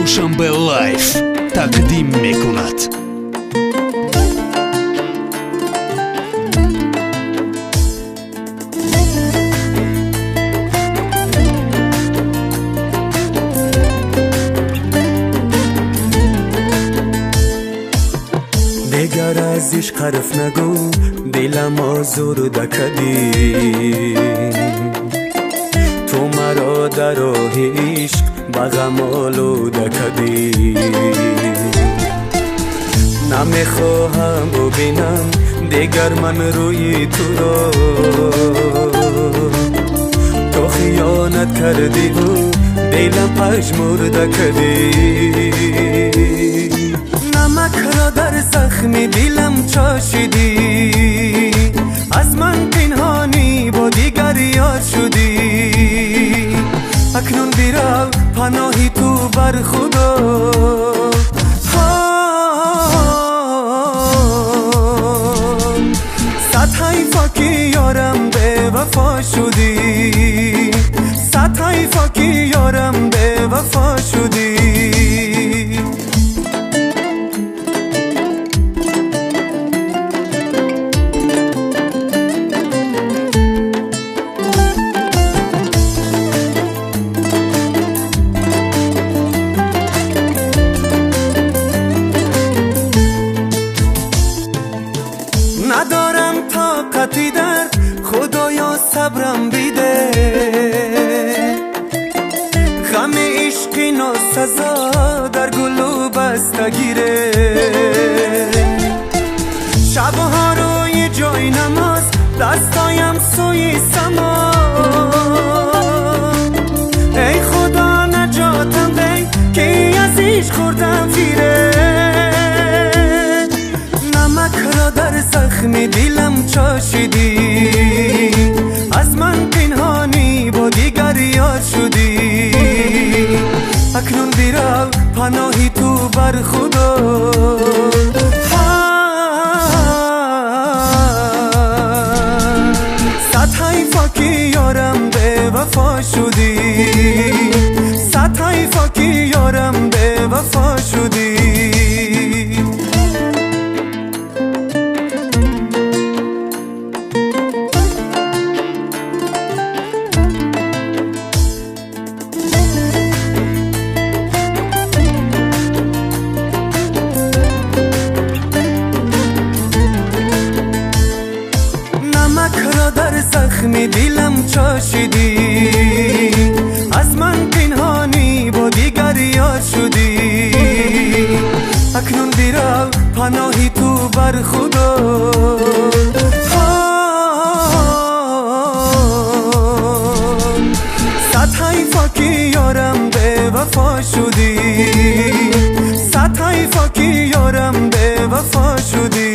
دوشنبه لایف تقدیم میکند. دیگر از عشق حرف نگو، دلم آزرده کردی. تو مرا در راه عشق به غم آلوده کردی. نمیخواهم ببینم دیگر من روی تو را. تو خیانت کردی و دلم پژمرده کردی. نمک را در زخم دلم چاشیدی. از من پنهانی با دیگر یاد شدی. اکنون بیرو پناهی تو بر خدا. صد حیفا که یارم به وفا شدی. صد حیفا که یارم به وفا شدی. ندارم طاقتی در خدایا صبرم بیده. غم عشقی ناسزا در گلو بستگیره. شبها روی جای نماز دستایم سوی سما. ای خدا نجاتم ده که از عشق خوردم فیره. نمک را در زخم دلم چاشیدی. از من پنهانی با دیگر یاد شدی. اکنون بیرو پناهی تو بر خدا. صد حیفا که یارم به وفا شدی. صد حیفا که یارم به وفا شدی. نمک را در زخم دلم چاشیدی. از من پنهانی با دیگر یاد شدی. اکنون بیرو پناهی تو بر خدا. صد حیفا که یارم به وفا شدی. صد حیفا که یارم به وفا شدی.